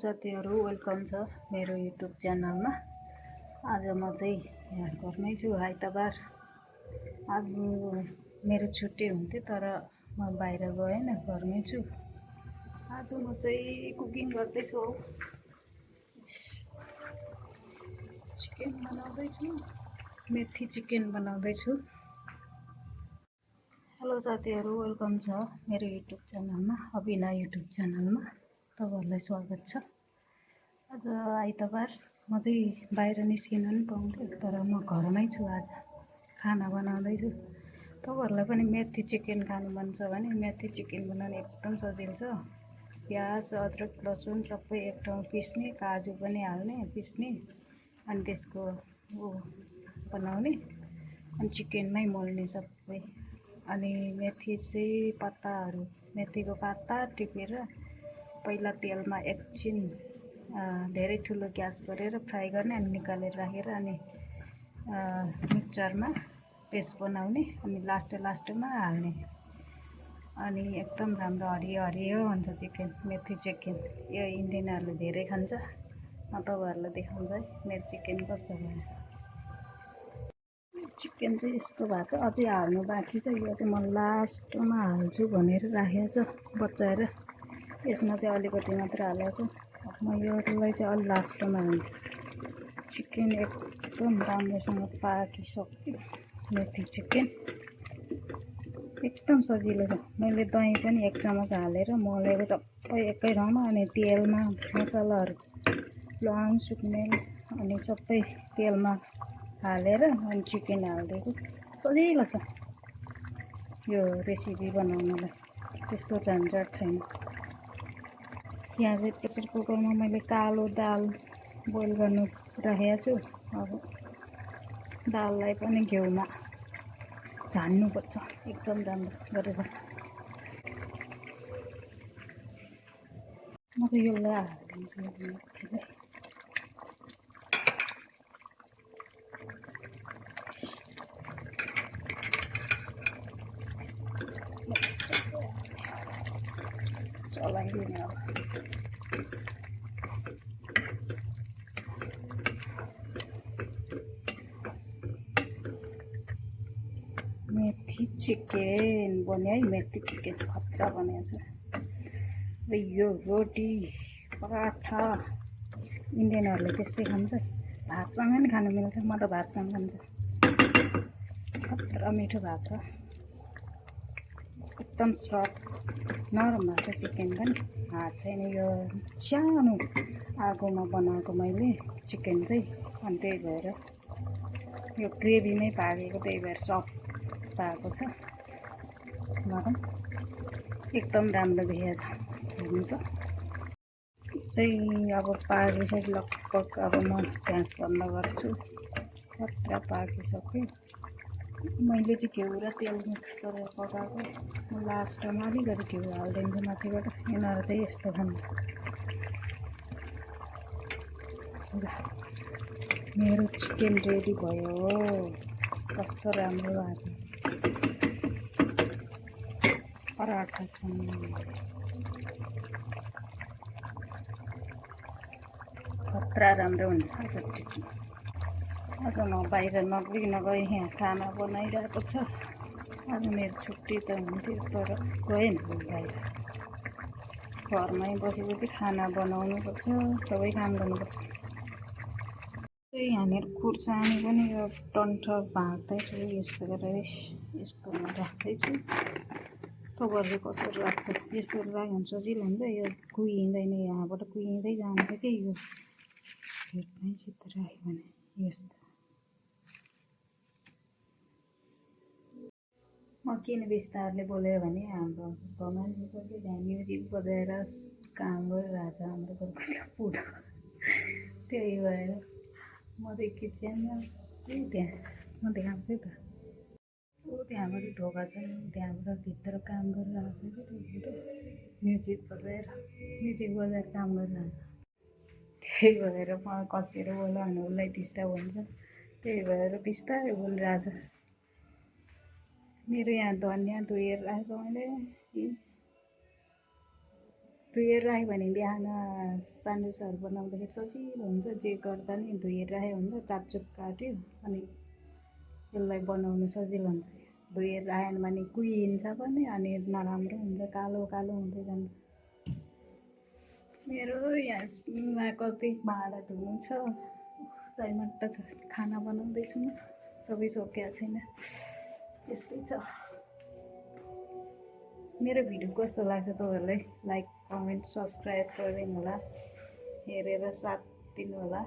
साथीहरू, वेलकम छ मेरो युट्युब च्यानलमा। आज म चाहिँ यहाँ घरमै छु। आइतबार आज मेरो छुट्टी हुन्थ्यो तर म बाहिर गएन, घरमै छु। आज म चाहिँ कुकिङ गर्दैछु। चिकन बनाउँदैछु, मेथी चिकन बनाउँदैछु। हेलो साथीहरू, वेलकम छ मेरो युट्युब च्यानलमा, अभिना युट्युब च्यानलमा तपाईहरुलाई स्वागत छ। आज आइतबार म चाहिँ बाहिर निस्किन पनि पाउँथ्यो तर म घरमै छु। आज खाना बनाउँदैछु। तपाईहरुलाई पनि मेथी चिकन खानु मन छ भने मेथी चिकन बनाउन एकदम सजिलो छ। प्याज, अदरक, लसुन सबै एक ठाउँ पिस्ने, काजु पनि हाल्ने, पिस्ने, अनि त्यसको बनाउने, अनि चिकनमै मोल्ने सबै। अनि मेथी चाहिँ पत्ताहरू, मेथीको पत्ता टिपेर पहिला तेलमा एकछिन धेरै ठुलो ग्यास गरेर फ्राई गर्ने, अनि निकालेर राखेर अनि मिक्सचरमा पेस्ट बनाउने, अनि लास्टमा हाल्ने। अनि एकदम राम्रो हरियो हुन्छ चिकन, मेथी चिकन। यो इन्डियनहरूले धेरै खान्छ। म तपाईहरुलाई देखाउँछु है मेरो चिकन कस्तो भयो। चिकन चाहिँ यस्तो भएको छ, अझै हाल्नु बाँकी छ। यो चाहिँ म लास्टमा हाल्छु भनेर राखेको छ बचाएर। यसमा चाहिँ अलिकति मात्र हालेको छ। म योलाई चाहिँ अलि लास्टमा हाल्छु। चिकन एकदम राम्रोसँग पाकिसक्यो। मेथी चिकन एकदम सजिलो छ। मैले दही पनि 1 चम्मच हालेर मोलेको सबै एकै ठाउँमा, अनि तेलमा मसलाहरू ल्वाङ, सुकमेल अनि सबै तेलमा हालेर अनि चिकन हालिदिएको। सजिलो छ यो रेसिपी बनाउनलाई, त्यस्तो झन्झट छैन। यहाँ चाहिँ प्रेसर कुकरमा मैले कालो दाल बोइल गर्नु राखेको छु। अब दाललाई पनि घिउमा झान्नुपर्छ एकदम राम्रो गरेर। म चाहिँ यसलाई हालिदिन्छु। चलाइदिने अब मेथी चिकन बन्यो है। मेथी चिकन खतरा बनेको छ। यो रोटी, पराठा इन्डियनहरूले त्यस्तै खान्छ। भातसँग पनि खानु मिल्छ। म त भातसँग खान्छु। खतरा मिठो भएको छ, एकदम सफ्ट नरम भएको छ चिकन पनि, हात छैन। यो सानो आगोमा बनाएको मैले चिकन चाहिँ, अनि त्यही भएर यो ग्रेभीमै पाकेको, त्यही भएर सफ्ट भएको छ, नरम एकदम राम्रो देखिएको छ। हेर्नु त चाहिँ अब पाकिसक्यो लगभग। अब म ग्यास बन्द गर्छु। खतरा पाकिसक्यो। मैले चाहिँ घिउ र तेल मिक्स गरेर पकाएको। म लास्टमा अलिकति घिउ हालिदिन्छु माथिबाट। यिनीहरू चाहिँ यस्तो खान्छ। मेरो चिकन रेडी भयो। कस्तो राम्रो भएको छ पराठासँग। खतरा राम्रो हुन्छ आज चिकन। आज म बाहिर नगई यहाँ खाना बनाइरहेको छ। आज मेरो छुट्टी त हुन्थ्यो तर गएन बाहिर। घरमै बसेपछि खाना बनाउनुपर्छ, सबै काम गर्नुपर्छ। यहाँनिर खुर्सानी पनि यो टन्ठ भाँच्दैछु। यस्तो गरेर यस्तोमा राख्दैछु। तपाईँहरूले कसरी राख्छ? यस्तो राख्यो भने सजिलो हुन्छ। यो कुहिँदैन, यहाँबाट कुहिँदै जान्छ कि यो हेर्दैसित राख्यो भने यस्तो। म किन बिस्तारले बोल्यो भने हाम्रो मान्छे छ कि त्यहाँ म्युजिक बजाएर काम गरिरहेछ हाम्रो घरको पुरा। त्यही भएर म चाहिँ किचनमा त्यहाँ म देखाउँछु त। त्यहाँबाट ढोका छ, त्यहाँबाट भित्र काम गरिरहेको छ कि म्युजिक बजाएर काम गरिरहेछ। त्यही भएर म कसेर बोल्यो भने उसलाई डिस्टर्ब हुन्छ। त्यही भएर बिस्तारै बोलिरहेछ। मेरो यहाँ धनियाँ धोएर राखेको मैले। धोएर राख्यो भने बिहान स्यान्डविचहरू बनाउँदाखेरि सजिलो हुन्छ। जे गर्दा नि धोएर राखेको हुन्छ, चापचुप काट्यो अनि यसलाई बनाउनु सजिलो हुन्छ। धोएर राखेन भने कुहिन्छ पनि अनि नराम्रो हुन्छ, कालो कालो हुँदै जान्छ। मेरो यहाँ सिङमा कति भाँडा धुनु छ, राइमट्ट छ। खाना बनाउँदैछु म, सबै सकिएको छैन, त्यस्तै छ। मेरो भिडियो कस्तो लाग्छ तपाईँहरूलाई लाइक कमेन्ट सब्सक्राइब गरिदिनु होला, हेरेर साथ दिनु होला।